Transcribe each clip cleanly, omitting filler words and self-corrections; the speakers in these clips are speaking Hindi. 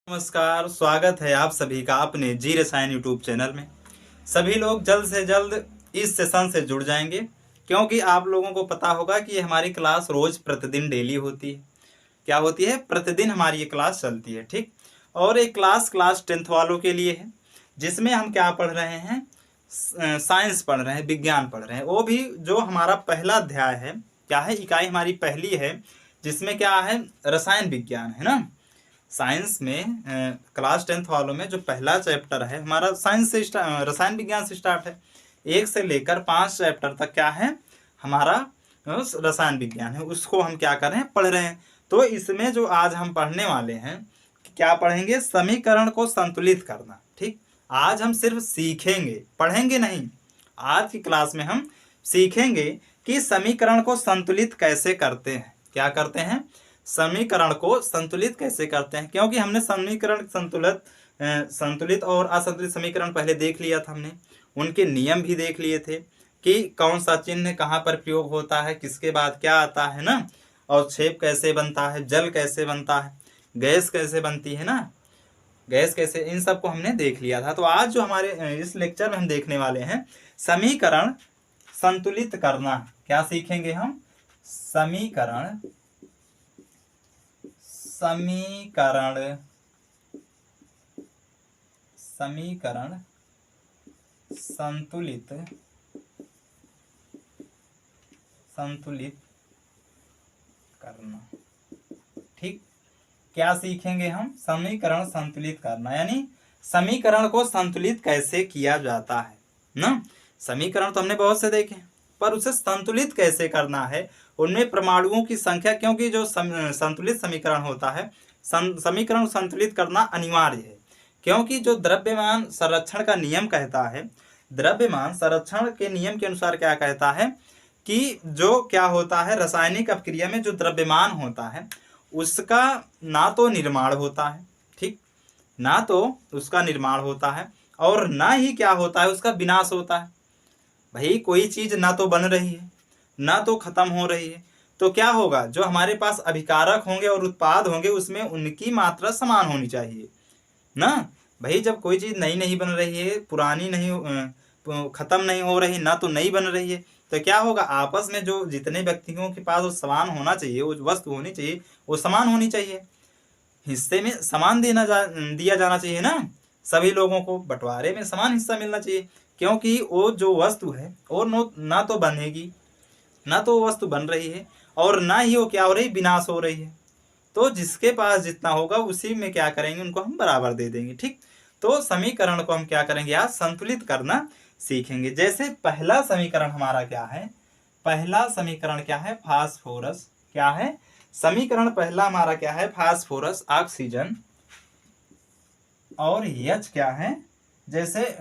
नमस्कार, स्वागत है आप सभी का अपने जी रसायन यूट्यूब चैनल में। सभी लोग जल्द से जल्द इस सेशन से जुड़ जाएंगे, क्योंकि आप लोगों को पता होगा कि ये हमारी क्लास रोज प्रतिदिन डेली होती है। क्या होती है? प्रतिदिन हमारी ये क्लास चलती है, ठीक। और एक क्लास 10th वालों के लिए है, जिसमें हम क्या पढ़ रहे हैं? साइंस पढ़ रहे हैं, विज्ञान पढ़ रहे हैं। वो भी जो हमारा पहला अध्याय है, क्या है? इकाई हमारी पहली है, जिसमें क्या है? रसायन विज्ञान है ना। साइंस में क्लास 10th वालों में जो पहला चैप्टर है हमारा साइंस से रसायन विज्ञान से स्टार्ट है। 1 से लेकर 5 चैप्टर तक क्या है? हमारा रसायन विज्ञान है, उसको हम क्या कर रहे हैं? पढ़ रहे हैं। तो इसमें जो आज हम पढ़ने वाले हैं, क्या पढ़ेंगे? समीकरण को संतुलित करना, ठीक। आज हम सिर्फ सीखेंगे, पढ़ेंगे नहीं। आज की क्लास में हम सीखेंगे कि समीकरण को संतुलित कैसे करते हैं। क्या करते हैं? समीकरण को संतुलित कैसे करते हैं, क्योंकि हमने समीकरण संतुलित और असंतुलित समीकरण पहले देख लिया था। हमने उनके नियम भी देख लिए थे कि कौन सा चिन्ह कहाँ पर प्रयोग होता है, किसके बाद क्या आता है ना, और छेप कैसे बनता है, जल कैसे बनता है, गैस कैसे बनती है ना, गैस कैसे, इन सब को हमने देख लिया था। तो आज जो हमारे इस लेक्चर में हम देखने वाले हैं, समीकरण संतुलित करना। क्या सीखेंगे हम? समीकरण संतुलित करना, ठीक। क्या सीखेंगे हम? समीकरण संतुलित करना, यानी समीकरण को संतुलित कैसे किया जाता है ना। समीकरण तो हमने बहुत से देखे, पर उसे संतुलित कैसे करना है, उनमें परमाणुओं की संख्या, क्योंकि जो संतुलित समीकरण होता है, समीकरण संतुलित करना अनिवार्य है। क्योंकि जो द्रव्यमान संरक्षण का नियम कहता है, द्रव्यमान संरक्षण के नियम के अनुसार क्या कहता है कि जो क्या होता है, रासायनिक अपक्रिया में जो द्रव्यमान होता है उसका ना तो निर्माण होता है, ठीक, ना तो उसका निर्माण होता है, और ना ही क्या होता है, उसका विनाश होता है। भाई कोई चीज ना तो बन रही है, ना तो खत्म हो रही है, तो क्या होगा? जो हमारे पास अभिकारक होंगे और उत्पाद होंगे, उसमें उनकी मात्रा समान होनी चाहिए ना। भाई जब कोई चीज नई नहीं बन रही है, पुरानी नहीं, खत्म नहीं हो रही, ना तो नई बन रही है, तो क्या होगा? आपस में जो जितने व्यक्तियों के पास वो समान होना चाहिए, वो वस्तु होनी चाहिए, वो समान होनी चाहिए। हिस्से में समान दिया जाना चाहिए ना। सभी लोगों को बंटवारे में समान हिस्सा मिलना चाहिए, क्योंकि वो जो वस्तु है वो ना तो बनेगी, ना तो वो वस्तु बन रही है, और ना ही वो क्या हो रही? विनाश हो रही है। तो जिसके पास जितना होगा उसी में क्या करेंगे? उनको हम बराबर दे देंगे, ठीक। तो समीकरण को हम क्या करेंगे? आज संतुलित करना सीखेंगे। जैसे पहला समीकरण हमारा क्या है? पहला समीकरण क्या है? फास्फोरस। क्या है? समीकरण पहला हमारा क्या है? फास्फोरस, ऑक्सीजन, और H क्या है? जैसे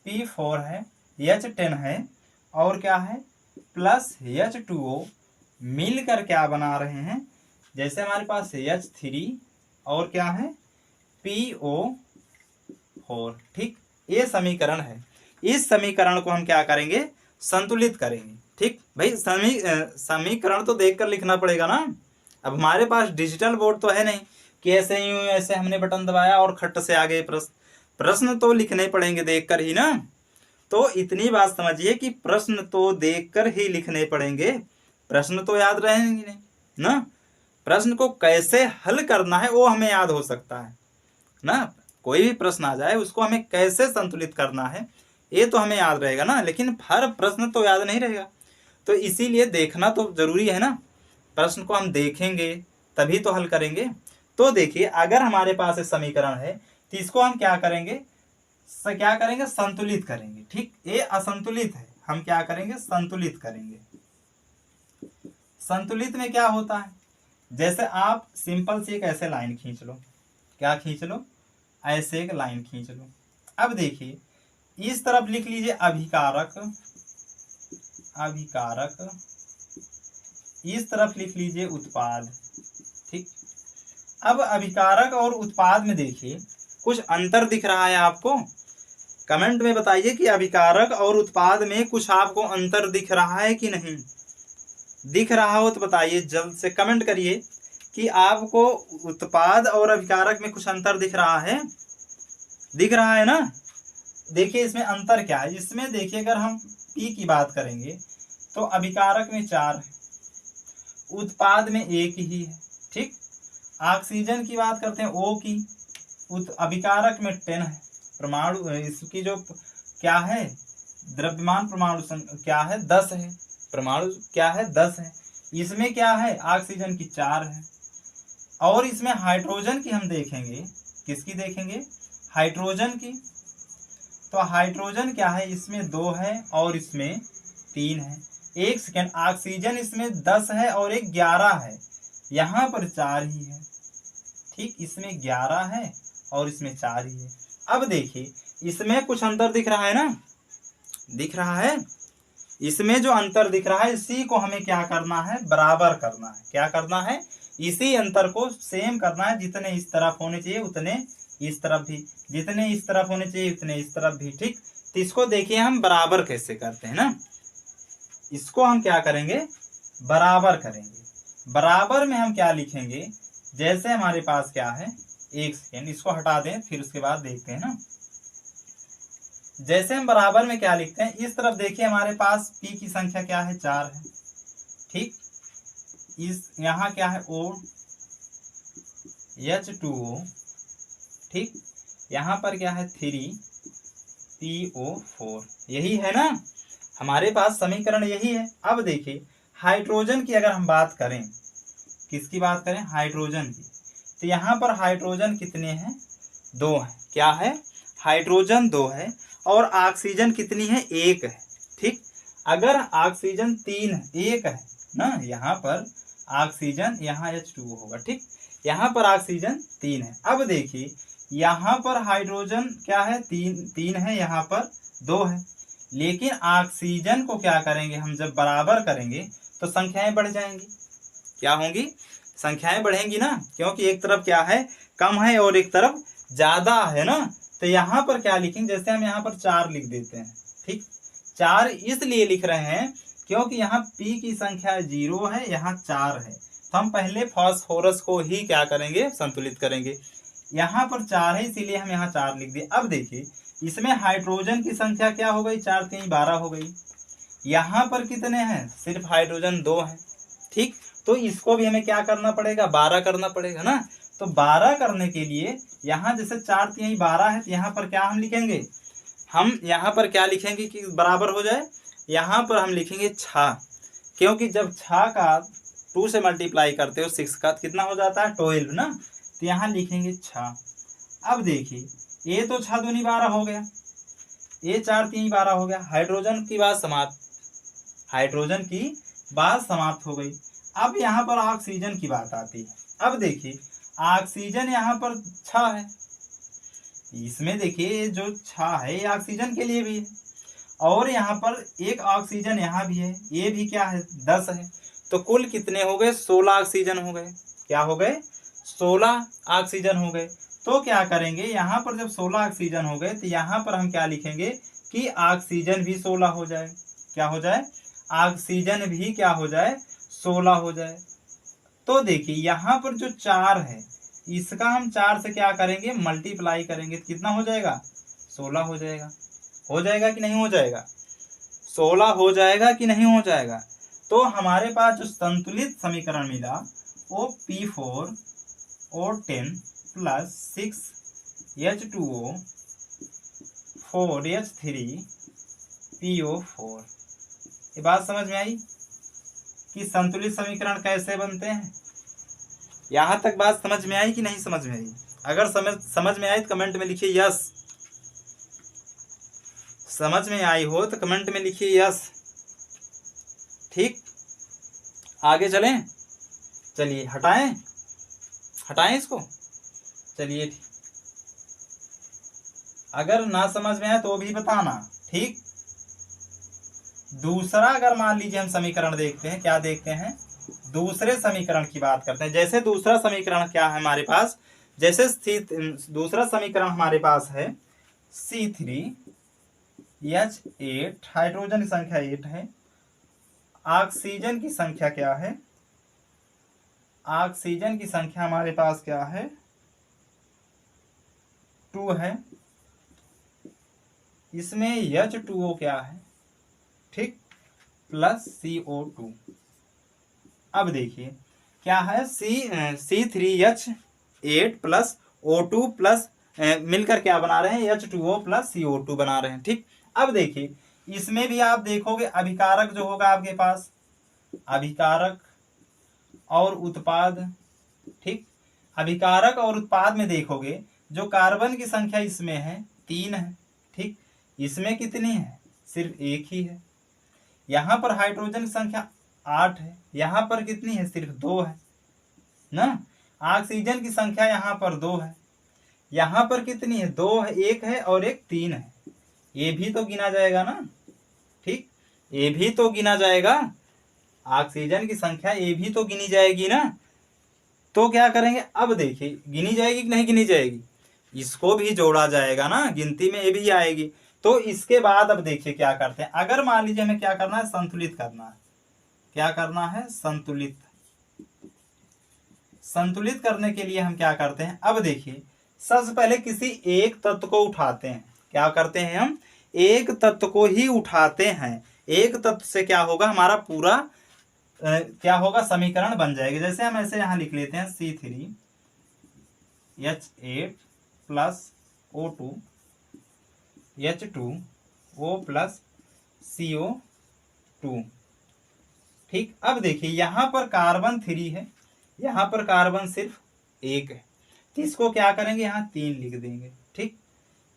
P4 है, H10 है, और क्या है? प्लस H2O मिलकर क्या बना रहे हैं? जैसे हमारे पास H3 और क्या है? PO4, ठीक। ये समीकरण है। इस समीकरण को हम क्या करेंगे? संतुलित करेंगे, ठीक। भाई समीकरण तो देखकर लिखना पड़ेगा ना। अब हमारे पास डिजिटल बोर्ड तो है नहीं कि ऐसे यूं ऐसे हमने बटन दबाया और खट से आ गए प्रश्न तो लिखने पड़ेंगे देखकर ही ना। तो इतनी बात समझिए कि प्रश्न तो देखकर ही लिखने पड़ेंगे, प्रश्न तो याद रहेंगे नहीं ना। प्रश्न को कैसे हल करना है वो हमें याद हो सकता है ना। कोई भी प्रश्न आ जाए उसको हमें कैसे संतुलित करना है ये तो हमें याद रहेगा ना, लेकिन हर प्रश्न तो याद नहीं रहेगा। तो इसीलिए देखना तो जरूरी है ना। प्रश्न को हम देखेंगे तभी तो हल करेंगे। तो देखिए, अगर हमारे पास एक समीकरण है तो इसको हम क्या करेंगे? संतुलित करेंगे, ठीक। ये असंतुलित है, हम क्या करेंगे? संतुलित करेंगे। संतुलित में क्या होता है? जैसे आप सिंपल सी एक ऐसे लाइन खींच लो। क्या खींच लो? ऐसे एक लाइन खींच लो। अब देखिए, इस तरफ लिख लीजिए अभिकारक, इस तरफ लिख लीजिए उत्पाद, ठीक। अब अभिकारक और उत्पाद में देखिए कुछ अंतर दिख रहा है आपको? कमेंट में बताइए कि अभिकारक और उत्पाद में कुछ आपको अंतर दिख रहा है कि नहीं। दिख रहा हो तो बताइए, जल्द से कमेंट करिए कि आपको उत्पाद और अभिकारक में कुछ अंतर दिख रहा है? दिख रहा है ना? देखिए इसमें अंतर क्या है। इसमें देखिए अगर हम P की बात करेंगे तो अभिकारक में 4 है, उत्पाद में 1 ही है। ठीक। ऑक्सीजन की बात करते हैं O की, अभिकारक में 10 है। परमाणु इसकी जो क्या है, द्रव्यमान परमाणु क्या है, 10 है। परमाणु क्या है, 10 है। इसमें क्या है, ऑक्सीजन की 4 है। और इसमें हाइड्रोजन की हम देखेंगे, किसकी देखेंगे, हाइड्रोजन की। तो हाइड्रोजन क्या है, इसमें 2 है और इसमें 3 है। एक सेकेंड, ऑक्सीजन इसमें 10 है और एक 11 है, यहाँ पर 4 ही है। ठीक, इसमें 11 है और इसमें 4 ही है। अब देखिए इसमें कुछ अंतर दिख रहा है ना, दिख रहा है। इसमें जो अंतर दिख रहा है इसी को हमें क्या करना है, बराबर करना है। क्या करना है, इसी अंतर को सेम करना है। जितने इस तरफ होने चाहिए उतने इस तरफ भी, जितने इस तरफ होने चाहिए उतने इस तरफ भी। ठीक, तो इसको देखिए हम बराबर कैसे करते हैं ना, इसको हम क्या करेंगे, बराबर करेंगे। बराबर में हम क्या लिखेंगे, जैसे हमारे पास क्या है, एक सेकेंड इसको हटा दें फिर उसके बाद देखते हैं ना। जैसे हम बराबर में क्या लिखते हैं, इस तरफ देखिए हमारे पास P की संख्या क्या है, 4 है। ठीक, इस यहाँ क्या है, O H2O। ठीक, यहाँ पर क्या है, 3PO4। यही है ना हमारे पास समीकरण, यही है। अब देखिए हाइड्रोजन की अगर हम बात करें, किसकी बात करें, हाइड्रोजन की, तो यहाँ पर हाइड्रोजन कितने हैं, 2 हैं। क्या है, हाइड्रोजन 2 है और ऑक्सीजन कितनी है, 1 है। ठीक, अगर ऑक्सीजन 3 है, 1 है ना, यहाँ पर ऑक्सीजन, यहाँ H2O होगा। ठीक, यहाँ पर ऑक्सीजन 3 है। अब देखिए यहाँ पर हाइड्रोजन क्या है, 3 है, यहाँ पर 2 है। लेकिन ऑक्सीजन को क्या करेंगे हम, जब बराबर करेंगे तो संख्याएं बढ़ जाएंगी। क्या होंगी, संख्याएं बढ़ेंगी ना, क्योंकि एक तरफ क्या है, कम है और एक तरफ ज्यादा है ना। तो यहाँ पर क्या लिखेंगे, जैसे हम यहाँ पर 4 लिख देते हैं। ठीक, 4 इसलिए लिख रहे हैं क्योंकि यहाँ P की संख्या 0 है, यहाँ 4 है। तो हम पहले फास्फोरस को ही क्या करेंगे, संतुलित करेंगे। यहाँ पर 4 है इसीलिए हम यहाँ 4 लिख दिए। अब देखिए इसमें हाइड्रोजन की संख्या क्या हो गई, 4 3 12 हो गई। यहाँ पर कितने हैं, सिर्फ हाइड्रोजन 2 है। ठीक, तो इसको भी हमें क्या करना पड़ेगा, 12 करना पड़ेगा ना। तो 12 करने के लिए यहाँ जैसे 4 3 12 है, तो यहाँ पर क्या हम लिखेंगे, हम यहाँ पर क्या लिखेंगे कि बराबर हो जाए, यहाँ पर हम लिखेंगे 6, क्योंकि जब 6 का 2 से मल्टीप्लाई करते हो 6 का कितना हो जाता है, 12 ना। तो यहाँ लिखेंगे 6। अब देखिए ये तो 6 दूनी 12 हो गया, ये 4 3 12 हो गया। हाइड्रोजन की बात समाप्त, हाइड्रोजन की बात समाप्त हो गई। अब यहाँ पर ऑक्सीजन की बात आती है। अब देखिए ऑक्सीजन यहाँ पर 6 है, इसमें देखिए जो 6 है ये ऑक्सीजन के लिए भी है, और यहाँ पर एक ऑक्सीजन यहाँ भी है, ये भी क्या है, 10 है। तो कुल कितने हो गए, 16 ऑक्सीजन हो गए। क्या हो गए, 16 ऑक्सीजन हो गए। तो क्या करेंगे, यहाँ पर जब 16 ऑक्सीजन हो गए तो यहाँ पर हम क्या लिखेंगे कि ऑक्सीजन भी 16 हो जाए। क्या हो जाए, ऑक्सीजन भी क्या हो जाए, 16 हो जाए। तो देखिए यहाँ पर जो 4 है इसका हम 4 से क्या करेंगे, मल्टीप्लाई करेंगे, तो कितना हो जाएगा, 16 हो जाएगा। हो जाएगा कि नहीं हो जाएगा, 16 हो जाएगा कि नहीं हो जाएगा। तो हमारे पास जो संतुलित समीकरण मिला वो P4O10 प्लस 6H2O 4H3PO4। ये बात समझ में आई कि संतुलित समीकरण कैसे बनते हैं। यहाँ तक बात समझ में आई कि नहीं समझ में आई। अगर समझ में आई तो कमेंट में लिखिए यस, समझ में आई हो तो कमेंट में लिखिए यस। ठीक, आगे चलें, चलिए हटाएं इसको, चलिए ठीक। अगर ना समझ में आए तो भी बताना। ठीक, दूसरा अगर मान लीजिए हम समीकरण देखते हैं, क्या देखते हैं, दूसरे समीकरण की बात करते हैं। जैसे दूसरा समीकरण क्या है हमारे पास, जैसे दूसरा समीकरण हमारे पास है C3H8, हाइड्रोजन की संख्या 8 है, ऑक्सीजन की संख्या क्या है, ऑक्सीजन की संख्या हमारे पास क्या है, 2 है। इसमें H2O क्या है, ठीक, प्लस CO2। अब देखिए क्या है, C3H8 प्लस O2 प्लस मिलकर क्या बना रहे हैं, H2O प्लस CO2 बना रहे हैं, ठीक। अब देखिए इसमें भी आप देखोगे अभिकारक जो होगा आपके पास, अभिकारक और उत्पाद, ठीक। अभिकारक और उत्पाद में देखोगे जो कार्बन की संख्या इसमें है 3 है, ठीक। इसमें कितनी है, सिर्फ 1 ही है। यहाँ पर हाइड्रोजन की संख्या 8 है, यहाँ पर कितनी है, सिर्फ 2 है ना। ऑक्सीजन की संख्या यहाँ पर 2 है, यहाँ पर कितनी है, 2 है, 1 है और एक 3 है। ये भी तो गिना जाएगा ना, ठीक, ये भी तो गिना जाएगा। ऑक्सीजन की संख्या ये भी तो गिनी जाएगी ना। तो क्या करेंगे, अब देखिए गिनी जाएगी कि नहीं गिनी जाएगी, इसको भी जोड़ा जाएगा ना, गिनती में ये भी आएगी। तो इसके बाद अब देखिए क्या करते हैं, अगर मान लीजिए हमें क्या करना है, संतुलित करना है। क्या करना है, संतुलित। संतुलित करने के लिए हम क्या करते हैं, अब देखिए सबसे पहले किसी एक तत्व को उठाते हैं। क्या करते हैं, हम एक तत्व को ही उठाते हैं। एक तत्व से क्या होगा, हमारा पूरा क्या होगा, समीकरण बन जाएगा। जैसे हम ऐसे यहाँ लिख लेते हैं C3H8 plus O2 H2O plus CO2, ठीक। अब देखिए यहाँ पर कार्बन 3 है, यहाँ पर कार्बन सिर्फ 1 है, तो इसको क्या करेंगे, यहाँ 3 लिख देंगे, ठीक।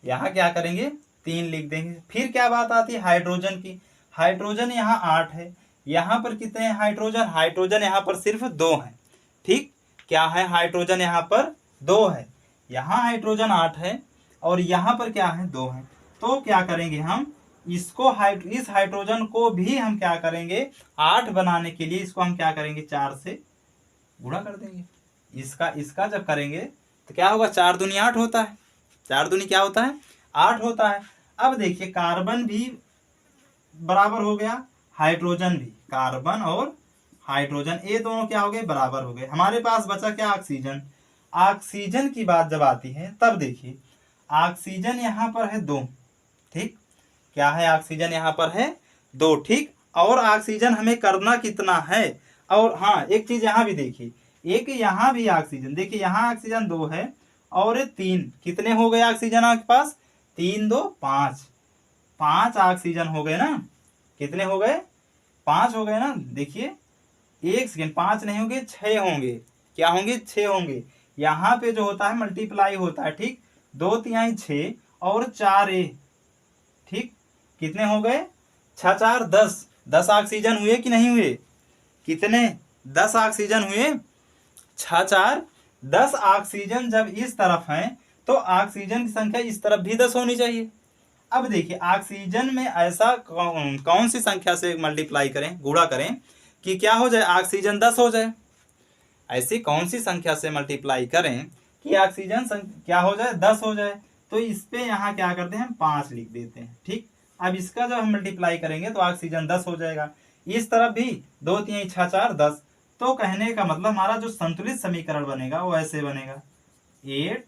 यहाँ क्या करेंगे, 3 लिख देंगे। फिर क्या बात आती है हाइड्रोजन की, हाइड्रोजन यहाँ 8 है, यहाँ पर कितने हैं हाइड्रोजन, हाइड्रोजन यहाँ पर सिर्फ 2 है, ठीक। क्या है, हाइड्रोजन यहाँ पर 2 है, यहाँ हाइड्रोजन 8 है और यहाँ पर क्या है, 2 है। तो क्या करेंगे हम, इसको इस हाइड्रोजन को भी हम क्या करेंगे, 8 बनाने के लिए इसको हम क्या करेंगे, 4 से गुणा कर देंगे। इसका जब करेंगे तो क्या होगा, 4 दूनी 8 होता है, 4 दूनी क्या होता है, 8 होता है। अब देखिए कार्बन भी बराबर हो गया, हाइड्रोजन भी, कार्बन और हाइड्रोजन ये दोनों क्या हो गए, बराबर हो गए। हमारे पास बचा क्या, ऑक्सीजन। ऑक्सीजन की बात जब आती है तब देखिए ऑक्सीजन यहाँ पर है 2, ठीक। क्या है, ऑक्सीजन यहाँ पर है 2, ठीक। और ऑक्सीजन हमें करना कितना है, और हाँ एक चीज यहाँ भी देखिए, एक यहाँ भी ऑक्सीजन, देखिए यहाँ ऑक्सीजन 2 है और 3, कितने हो गए ऑक्सीजन आपके पास, 3 2 5, 5 ऑक्सीजन हो गए ना। कितने हो गए, 5 हो गए ना। देखिए 1 सेकेंड, 5 नहीं होंगे, 6 होंगे। क्या होंगे, 6 होंगे। यहाँ पे जो होता है मल्टीप्लाई होता है, ठीक। 2 तिहाई 6 और 4 ए, ठीक। कितने हो गए, 6 4 10, 10 ऑक्सीजन हुए कि नहीं हुए, कितने, 10 ऑक्सीजन हुए, 6 4 10 ऑक्सीजन जब इस तरफ है तो ऑक्सीजन की संख्या इस तरफ भी 10 होनी चाहिए। अब देखिए ऑक्सीजन में ऐसा कौन सी संख्या से मल्टीप्लाई करें, गुणा करें कि क्या हो जाए, ऑक्सीजन 10 हो जाए। ऐसी कौन सी संख्या से मल्टीप्लाई करें कि ऑक्सीजन क्या हो जाए, 10 हो जाए। तो इस पे यहाँ क्या करते हैं, हम 5 लिख देते हैं, ठीक। अब इसका जब हम मल्टीप्लाई करेंगे तो ऑक्सीजन 10 हो जाएगा। इस तरफ भी 2 3 6 4 10। तो कहने का मतलब हमारा जो संतुलित समीकरण बनेगा वो ऐसे बनेगा, 8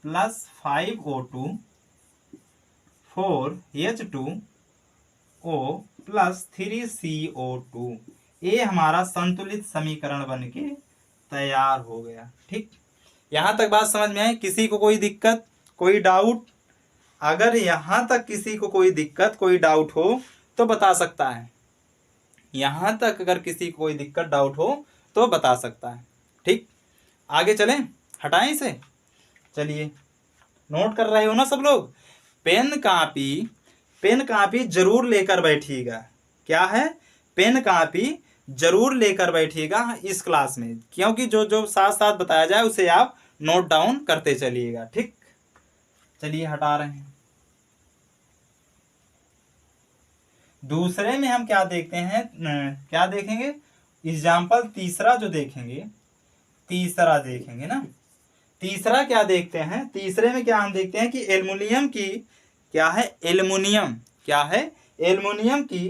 plus 5O2 4H2O plus 3CO2। ये हमारा संतुलित समीकरण बन के तैयार हो गया, ठीक। यहाँ तक बात समझ में आई, किसी को कोई दिक्कत, कोई डाउट? अगर यहाँ तक किसी को कोई दिक्कत, कोई डाउट हो तो बता सकता है। यहाँ तक अगर किसी को कोई दिक्कत, डाउट हो तो बता सकता है, ठीक। आगे चलें, हटाएं इसे। चलिए, नोट कर रहे हो ना सब लोग? पेन कापी जरूर लेकर बैठिएगा। क्या है, पेन कापी जरूर लेकर बैठिएगा इस क्लास में, क्योंकि जो जो साथ साथ बताया जाए उसे आप नोट डाउन करते चलिएगा, ठीक। चलिए हटा रहे हैं। दूसरे में हम क्या देखते हैं, क्या देखेंगे, एग्जाम्पल तीसरा जो देखेंगे, तीसरा देखेंगे ना। तीसरा क्या देखते हैं, तीसरे में क्या हम देखते हैं कि एल्युमिनियम की क्या है, एल्युमिनियम क्या है, एल्युमिनियम की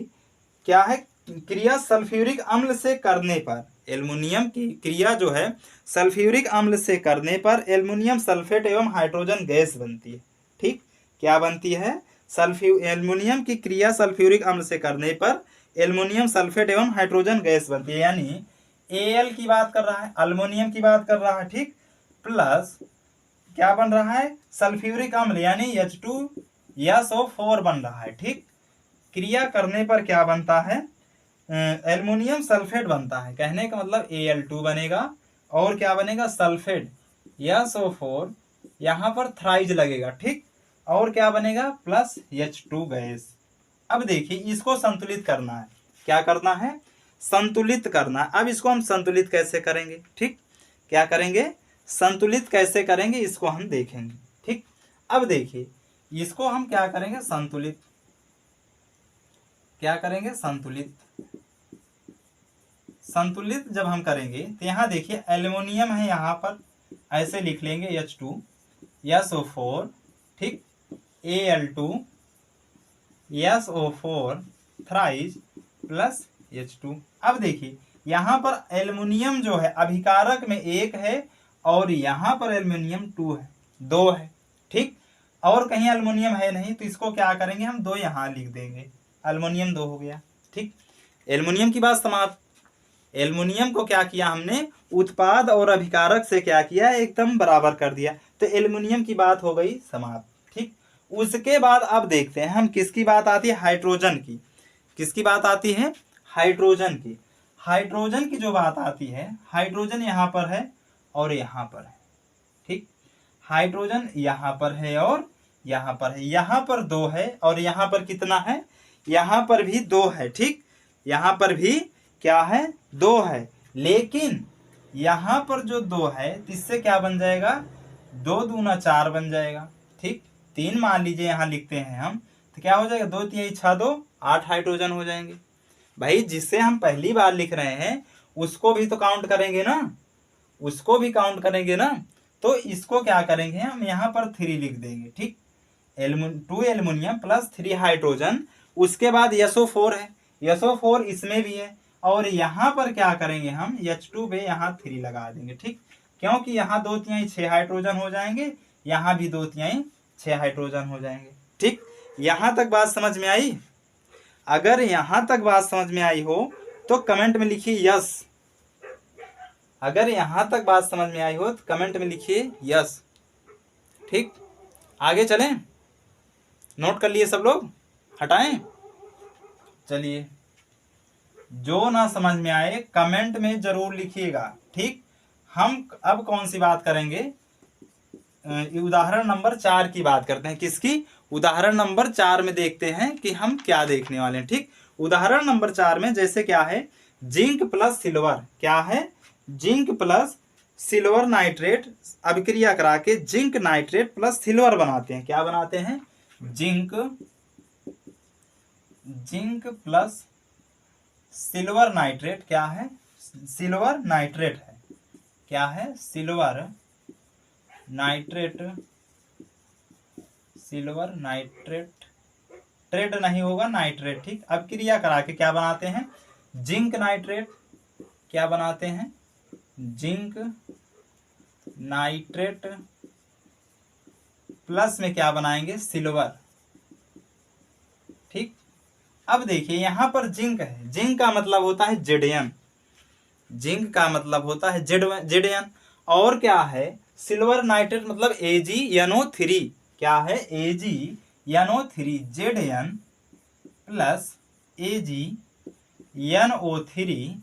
क्या है क्रिया सल्फ्यूरिक अम्ल से करने पर एल्युमिनियम की क्रिया जो है सल्फ्यूरिक अम्ल से करने पर एल्युमिनियम सल्फेट एवं हाइड्रोजन गैस बनती है। ठीक, क्या बनती है? एल्युमिनियम की क्रिया सल्फ्यूरिक अम्ल से करने पर एल्युमिनियम सल्फेट एवं हाइड्रोजन गैस बनती है, यानी Al की बात कर रहा है, अल्युमिनियम की बात कर रहा है, ठीक, प्लस क्या बन रहा है? सल्फ्यूरिक अम्ल यानी H2SO4 बन रहा है। ठीक, क्रिया करने पर क्या बनता है? एल्युमिनियम सल्फेट बनता है। कहने का मतलब Al2 बनेगा और क्या बनेगा? सल्फेट SO4, यहाँ पर थ्राइज लगेगा। ठीक, और क्या बनेगा? Plus H2 gas. अब देखिए इसको संतुलित करना है। क्या करना है? संतुलित करना। अब इसको हम संतुलित कैसे करेंगे? ठीक, क्या करेंगे? संतुलित कैसे करेंगे इसको हम देखेंगे। ठीक, अब देखिए इसको हम क्या करेंगे? संतुलित। क्या करेंगे? संतुलित। संतुलित जब हम करेंगे तो यहाँ देखिए एल्युमिनियम है, यहाँ पर ऐसे लिख लेंगे H2SO4, ठीक, Al2SO4 थ्राइज प्लस H2। अब देखिए यहाँ पर एल्युमिनियम जो है अभिकारक में 1 है और यहाँ पर एल्युमिनियम 2 है, 2 है। ठीक, और कहीं एल्युमिनियम है नहीं तो इसको क्या करेंगे? हम 2 यहाँ लिख देंगे, एल्युमिनियम 2 हो गया। ठीक, एल्युमिनियम की बात समाप्त। एल्युमिनियम को क्या किया हमने? उत्पाद और अभिकारक से क्या किया? एकदम बराबर कर दिया। तो एल्युमिनियम की बात हो गई समाप्त। ठीक, उसके बाद अब देखते हैं हम किसकी बात आती है? हाइड्रोजन की। किसकी बात आती है? हाइड्रोजन की। हाइड्रोजन की जो बात आती है, हाइड्रोजन यहाँ पर है और यहाँ पर है। ठीक, हाइड्रोजन यहाँ पर है और यहाँ पर है। यहाँ पर 2 है और यहाँ पर कितना है? यहाँ पर भी 2 है। ठीक, यहाँ पर भी क्या है? 2 है। लेकिन यहाँ पर जो 2 है इससे क्या बन जाएगा? 2 दूना 4 बन जाएगा। ठीक, 3 मान लीजिए यहाँ लिखते हैं हम, तो क्या हो जाएगा? 2 3 6 2 8 हाइड्रोजन हो जाएंगे। भाई जिससे हम पहली बार लिख रहे हैं उसको भी तो काउंट करेंगे ना, उसको भी काउंट करेंगे ना। तो इसको क्या करेंगे? हम यहाँ पर 3 लिख देंगे। ठीक, 2 एल्युमिनियम प्लस 3 हाइड्रोजन। उसके बाद SO4 है, SO4 इसमें भी है और यहाँ पर क्या करेंगे? हम H2 पे यहाँ 3 लगा देंगे। ठीक, क्योंकि यहाँ 2 3 6 हाइड्रोजन हो जाएंगे, यहाँ भी 2 3 6 हाइड्रोजन हो जाएंगे। ठीक, यहाँ तक बात समझ में आई? अगर यहाँ तक बात समझ में आई हो तो कमेंट में लिखिए यस। अगर यहाँ तक बात समझ में आई हो तो कमेंट में लिखिए यस। ठीक, आगे चलें? नोट कर लिए सब लोग? हटाएं? चलिए, जो ना समझ में आए कमेंट में जरूर लिखिएगा। ठीक, हम अब कौन सी बात करेंगे? उदाहरण नंबर 4 की बात करते हैं। किसकी? उदाहरण नंबर 4 में देखते हैं कि हम क्या देखने वाले हैं। ठीक, उदाहरण नंबर 4 में जैसे क्या है? Zinc plus silver. क्या है? जिंक प्लस सिल्वर नाइट्रेट अभिक्रिया करा के जिंक नाइट्रेट प्लस सिल्वर बनाते हैं। क्या बनाते हैं? Zinc plus silver nitrate. क्या है? सिल्वर नाइट्रेट है। क्या है? Silver nitrate. Silver nitrate, trade नहीं होगा, नाइट्रेट। ठीक, अब क्रिया करा के क्या बनाते हैं? Zinc nitrate. क्या बनाते हैं? जिंक नाइट्रेट प्लस में क्या बनाएंगे? सिल्वर। ठीक, अब देखिए यहाँ पर जिंक है, जिंक का मतलब होता है जेडन, जिंक का मतलब होता है जेडन। और क्या है? सिल्वर नाइट्रेट मतलब AgNO3। क्या है? AgNO3 Zn प्लस AgNO3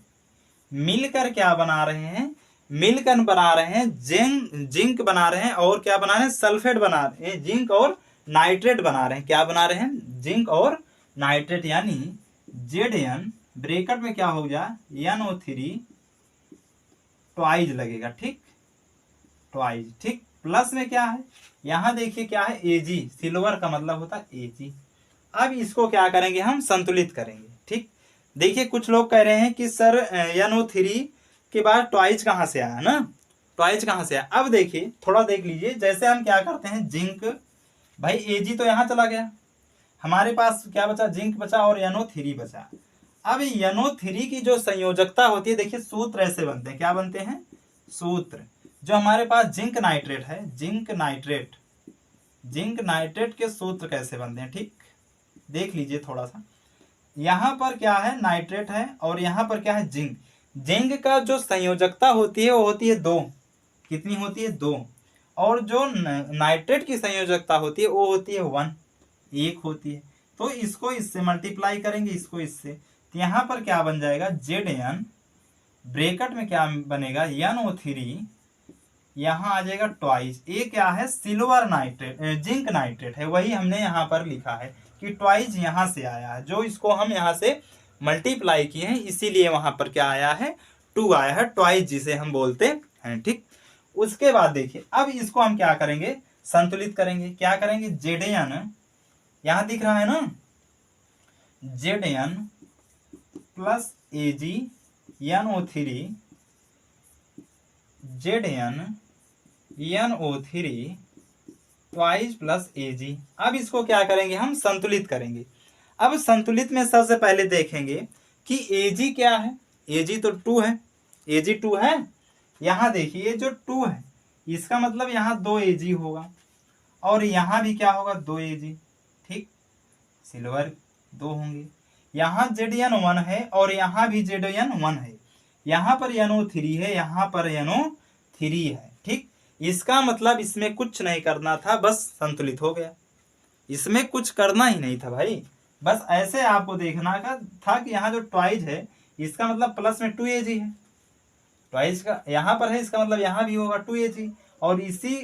मिलकर क्या बना रहे हैं? मिलकर बना रहे हैं जिंक बना रहे हैं और क्या बना रहे हैं? सल्फेट बना रहे हैं, जिंक और नाइट्रेट बना रहे हैं। क्या बना रहे हैं? जिंक और नाइट्रेट, यानी Zn ब्रैकेट में क्या हो गया? NO3 ट्वाइज लगेगा। ठीक, ट्वाइज। ठीक, प्लस में क्या है? यहाँ देखिए क्या है? Ag, सिल्वर का मतलब होता है Ag। अब इसको क्या करेंगे? हम संतुलित करेंगे। ठीक, देखिए कुछ लोग कह रहे हैं कि सर NO3 के बाद ट्वाइज कहाँ से आया ना? ट्वाइज कहाँ से आया? अब देखिए थोड़ा देख लीजिए, जैसे हम क्या करते हैं? जिंक, भाई Ag तो यहाँ चला गया, हमारे पास क्या बचा? जिंक बचा और NO3 बचा। अब NO3 की जो संयोजकता होती है, देखिए सूत्र ऐसे बनते हैं, क्या बनते हैं सूत्र। जो हमारे पास जिंक नाइट्रेट है, जिंक नाइट्रेट के सूत्र कैसे बनते हैं, ठीक देख लीजिए थोड़ा सा। यहाँ पर क्या है नाइट्रेट है और यहाँ पर क्या है जिंक। जिंक का जो संयोजकता होती है वो होती है 2, कितनी होती है 2, और जो नाइट्रेट की संयोजकता होती है वो होती है 1, 1 होती है। तो इसको इससे मल्टीप्लाई करेंगे, इसको इससे, तो यहाँ पर क्या बन जाएगा Zn, ब्रेकेट में क्या बनेगा NO3, यहाँ आ जाएगा ट्वाइस। ये क्या है सिल्वर नाइट्रेट, जिंक नाइट्रेट है, वही हमने यहाँ पर लिखा है कि ट्वाइस यहाँ से आया है, जो इसको हम यहाँ से मल्टीप्लाई किए हैं इसीलिए वहां पर क्या आया है 2 आया है, ट्वाइस जिसे हम बोलते हैं, ठीक। उसके बाद देखिए अब इसको हम क्या करेंगे संतुलित करेंगे, क्या करेंगे Zn, यहाँ दिख रहा है ना Zn plus Ag NO3, Zn NO3 twice plus Ag। अब इसको क्या करेंगे हम संतुलित करेंगे। अब संतुलित में सबसे पहले देखेंगे कि Ag क्या है, Ag तो 2 है, Ag 2 है। यहाँ देखिए जो 2 है इसका मतलब यहाँ 2 Ag होगा और यहाँ भी क्या होगा 2 Ag, ठीक, सिल्वर 2 होंगे। यहाँ Zn 1 है और यहाँ भी Zn 1 है, यहाँ पर NO3 है, यहाँ पर NO3 है, ठीक। इसका मतलब इसमें कुछ नहीं करना था, बस संतुलित हो गया, इसमें कुछ करना ही नहीं था भाई, बस ऐसे आपको देखना का था कि यहाँ जो ट्वाइस है इसका मतलब प्लस में 2 Ag है, ट्वाइस का यहाँ पर है इसका मतलब यहाँ भी होगा 2 Ag, और इसी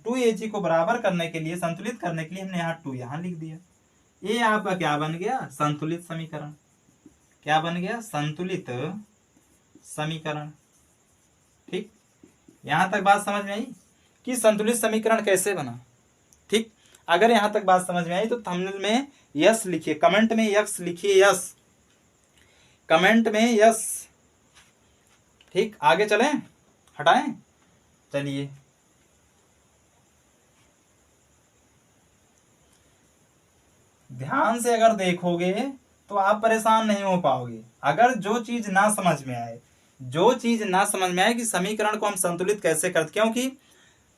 2 Ag को बराबर करने के लिए, संतुलित करने के लिए हमने यहाँ 2 यहाँ लिख दिया। ये आपका क्या बन गया संतुलित समीकरण, क्या बन गया संतुलित समीकरण, ठीक। यहां तक बात समझ में आई कि संतुलित समीकरण कैसे बना, ठीक। अगर यहां तक बात समझ में आई तो थंबनेल में यस लिखिए, कमेंट में यस लिखिए, यस कमेंट में यस, ठीक। आगे चलें, हटाएं, चलिए ध्यान से अगर देखोगे तो आप परेशान नहीं हो पाओगे। अगर जो चीज ना समझ में आए, जो चीज ना समझ में आए कि समीकरण को हम संतुलित कैसे करते, क्योंकि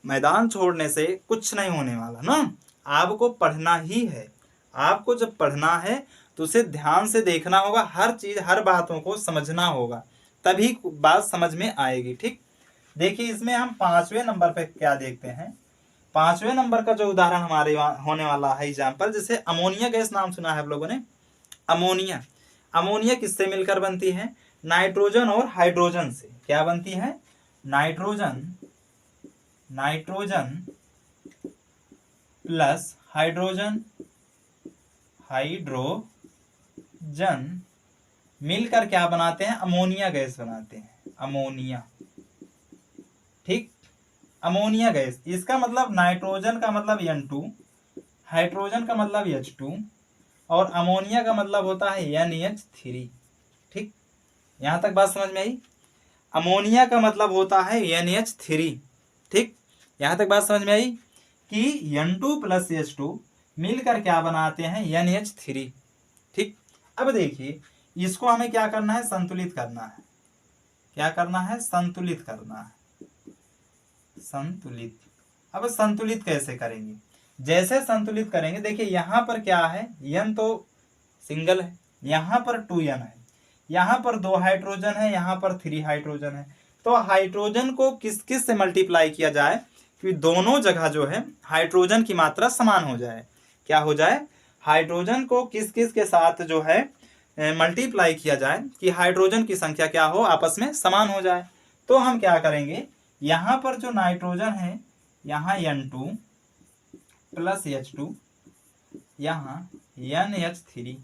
मैदान छोड़ने से कुछ नहीं होने वाला ना, आपको पढ़ना ही है। आपको जब पढ़ना है तो उसे ध्यान से देखना होगा, हर चीज हर बातों को समझना होगा, तभी बात समझ में आएगी, ठीक। देखिए इसमें हम 5वें नंबर पे क्या देखते हैं, 5वें नंबर का जो उदाहरण हमारे होने वाला है एग्जाम्पल, जैसे अमोनिया गैस नाम सुना है आप लोगों ने, अमोनिया। अमोनिया किससे मिलकर बनती है, नाइट्रोजन और हाइड्रोजन से। क्या बनती है, नाइट्रोजन प्लस हाइड्रोजन मिलकर क्या बनाते हैं, अमोनिया गैस बनाते हैं, अमोनिया, ठीक। अमोनिया गैस, इसका मतलब नाइट्रोजन का मतलब N2, हाइड्रोजन का मतलब H2 और अमोनिया का मतलब होता है NH3, ठीक। यहां तक बात समझ में आई, अमोनिया का मतलब होता है NH3, ठीक। यहां तक बात समझ में आई कि N2 प्लस H2 मिलकर क्या बनाते हैं NH3, ठीक। अब देखिए इसको हमें क्या करना है संतुलित करना है, क्या करना है संतुलित करना है, संतुलित। अब संतुलित कैसे करेंगे, जैसे संतुलित करेंगे देखिए यहाँ पर क्या है N तो सिंगल है, यहाँ पर 2N है, यहाँ पर 2 हाइड्रोजन है, यहाँ पर 3 हाइड्रोजन है। तो हाइड्रोजन को किस किस से मल्टीप्लाई किया जाए कि दोनों जगह जो है हाइड्रोजन की मात्रा समान हो जाए, क्या हो जाए, हाइड्रोजन को किस किस के साथ जो है मल्टीप्लाई किया जाए कि हाइड्रोजन की संख्या क्या हो आपस में समान हो जाए। तो हम क्या करेंगे, यहाँ पर जो नाइट्रोजन है यहाँ N2 प्लस H2, यहाँ NH3,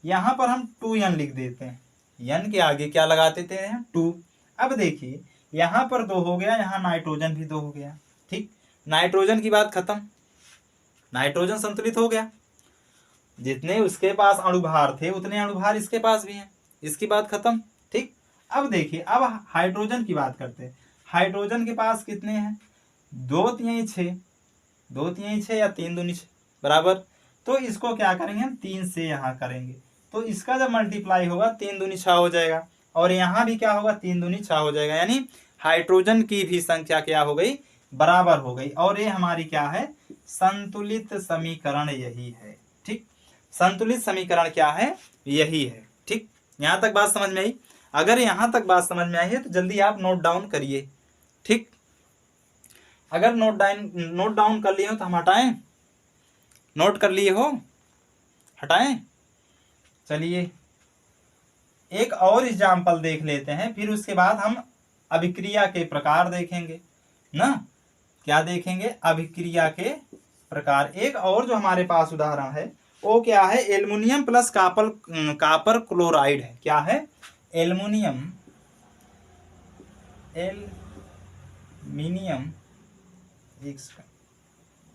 यहाँ पर हम 2N लिख देते हैं, N के आगे क्या लगा देते हैं 2। अब देखिए यहाँ पर 2 हो गया, यहाँ नाइट्रोजन भी 2 हो गया, ठीक। नाइट्रोजन की बात खत्म, नाइट्रोजन संतुलित हो गया, जितने उसके पास अणुभार थे उतने अणुभार इसके पास भी हैं, इसकी बात खत्म, ठीक। अब देखिए अब हाइड्रोजन की बात करते हैं, हाइड्रोजन के पास कितने हैं 2 3 6, 2 3 6 या 3 दूनी 6 बराबर। तो इसको क्या करेंगे हम 3 से यहाँ करेंगे, तो इसका जब मल्टीप्लाई होगा 3 दूनी 6 हो जाएगा, और यहाँ भी क्या होगा 3 दूनी 6 हो जाएगा, यानी हाइड्रोजन की भी संख्या क्या हो गई, बराबर हो गई। और ये हमारी क्या है, संतुलित समीकरण यही है। ठीक, संतुलित समीकरण क्या है, यही है। ठीक, यहाँ तक बात समझ में आई? अगर यहाँ तक बात समझ में आई है तो जल्दी आप नोट डाउन करिए। ठीक, अगर नोट डाउन कर लिए हो तो हम हटाएं, नोट कर लिए हो, हटाएं। चलिए एक और एग्जाम्पल देख लेते हैं, फिर उसके बाद हम अभिक्रिया के प्रकार देखेंगे ना। क्या देखेंगे, अभिक्रिया के प्रकार। एक और जो हमारे पास उदाहरण है वो क्या है, एल्युमिनियम प्लस कापर क्लोराइड है। क्या है, एल्युमिनियम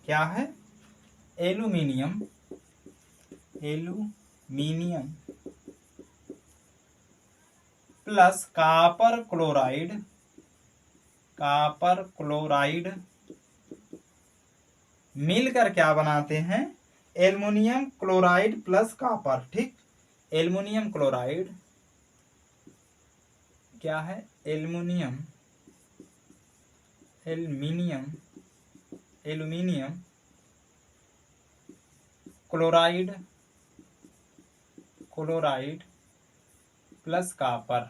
क्या है, एल्युमिनियम प्लस कापर क्लोराइड मिलकर क्या बनाते हैं, एल्युमिनियम क्लोराइड प्लस कापर। ठीक, एल्युमिनियम क्लोराइड क्या है, एल्युमिनियम क्लोराइड प्लस कापर।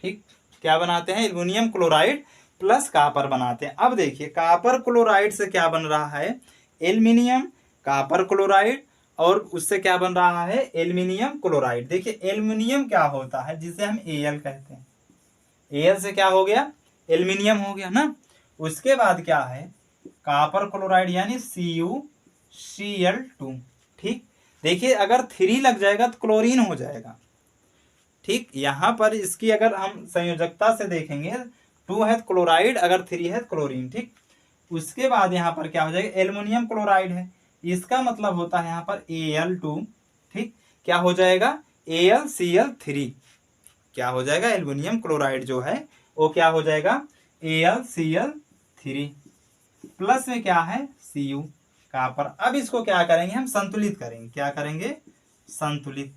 ठीक, क्या बनाते हैं, एल्युमिनियम क्लोराइड प्लस कापर बनाते हैं। अब देखिए कापर क्लोराइड से क्या बन रहा है, एल्युमिनियम कापर क्लोराइड, और उससे क्या बन रहा है, एल्युमिनियम क्लोराइड। देखिए एल्युमिनियम क्या होता है, जिसे हम Al कहते हैं, Al से क्या हो गया, एल्युमिनियम हो गया ना। उसके बाद क्या है, कापर क्लोराइड यानी CuCl2। ठीक, देखिए अगर 3 लग जाएगा तो क्लोरीन हो जाएगा। ठीक, यहाँ पर इसकी अगर हम संयोजकता से देखेंगे, 2 है क्लोराइड, अगर 3 है क्लोरीन। ठीक, उसके बाद यहाँ पर क्या हो जाएगा, एल्युमिनियम क्लोराइड है, इसका मतलब होता है यहाँ पर Al2। ठीक, क्या हो जाएगा, AlCl3। क्या हो जाएगा, एल्युमिनियम क्लोराइड जो है वो क्या हो जाएगा, AlCl3 प्लस में क्या है, Cu कापर। अब इसको क्या करेंगे, हम संतुलित करेंगे। क्या करेंगे, संतुलित।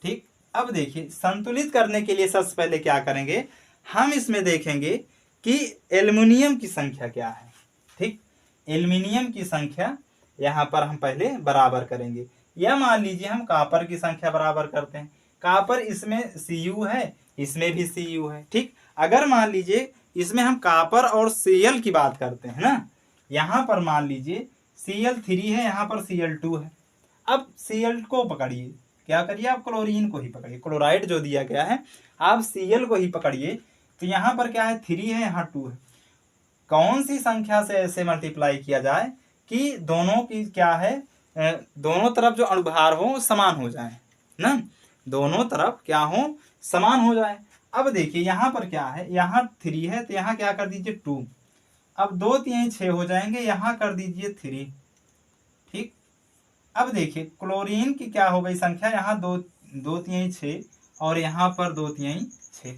ठीक, अब देखिए संतुलित करने के लिए सबसे पहले क्या करेंगे, हम इसमें देखेंगे कि एल्युमिनियम की संख्या क्या है। ठीक, एल्युमिनियम की संख्या यहाँ पर हम पहले बराबर करेंगे, या मान लीजिए हम कापर की संख्या बराबर करते हैं। कापर इसमें Cu है, इसमें भी Cu है। ठीक, अगर मान लीजिए इसमें हम कापर और Cl की बात करते हैं ना, यहाँ पर मान लीजिए Cl3 है, यहाँ पर Cl2 है। अब Cl को पकड़िए, क्या करिए आप, क्लोरीन को ही पकड़िए, क्लोराइड जो दिया गया है आप Cl को ही पकड़िए। तो यहाँ पर क्या है, 3 है, यहाँ 2 है। कौन सी संख्या से ऐसे मल्टीप्लाई किया जाए कि दोनों की क्या है, दोनों तरफ जो अणुभार हो समान हो जाए ना, दोनों तरफ क्या हो, समान हो जाए। अब देखिए यहाँ पर क्या है, यहाँ 3 है तो यहाँ क्या कर दीजिए 2। अब 2 3 6 हो जाएंगे, यहाँ कर दीजिए 3। ठीक, अब देखिए क्लोरीन की क्या हो गई संख्या, यहाँ 2 3 6 और यहाँ पर 2 3 6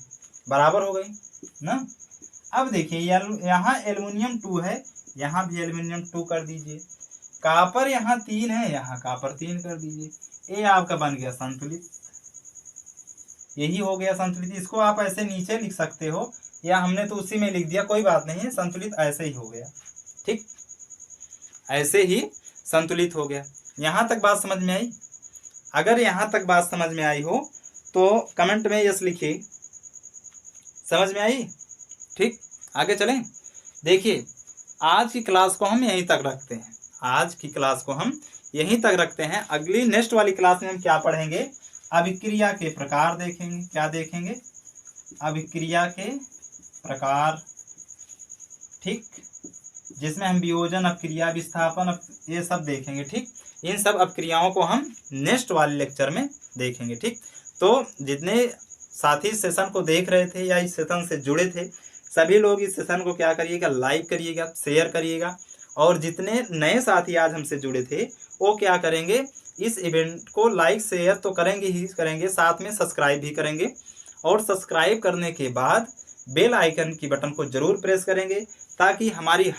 बराबर हो गई ना। अब देखिए यहाँ एल्युमिनियम 2 है, यहाँ भी एल्युमिनियम 2 कर दीजिए। कापर यहाँ 3 है, यहाँ कापर 3 कर दीजिए। ये आपका बन गया संतुलित, यही हो गया संतुलित। इसको आप ऐसे नीचे लिख सकते हो, या हमने तो उसी में लिख दिया, कोई बात नहीं है, संतुलित ऐसे ही हो गया। ठीक, ऐसे ही संतुलित हो गया। यहाँ तक बात समझ में आई? अगर यहाँ तक बात समझ में आई हो तो कमेंट में यस लिखिए। समझ में आई? ठीक, आगे चलें। देखिए आज की क्लास को हम यहीं तक रखते हैं, आज की क्लास को हम यहीं तक रखते हैं। अगली नेक्स्ट वाली क्लास में हम क्या पढ़ेंगे, अभिक्रिया के प्रकार देखेंगे। क्या देखेंगे, अभिक्रिया के प्रकार। ठीक, जिसमें हम वियोजन अपक्रिया, विस्थापन, ये सब देखेंगे। ठीक, इन सब अपक्रियाओं को हम नेक्स्ट वाले लेक्चर में देखेंगे। ठीक, तो जितने साथी सेशन को देख रहे थे या इस सेशन से जुड़े थे, सभी लोग इस सेशन को क्या करिएगा, लाइक करिएगा, शेयर करिएगा। और जितने नए साथी आज हमसे जुड़े थे वो क्या करेंगे, इस इवेंट को लाइक शेयर तो करेंगे ही करेंगे, साथ में सब्सक्राइब भी करेंगे। और सब्सक्राइब करने के बाद बेल आइकन की बटन को जरूर प्रेस करेंगे, ताकि हमारी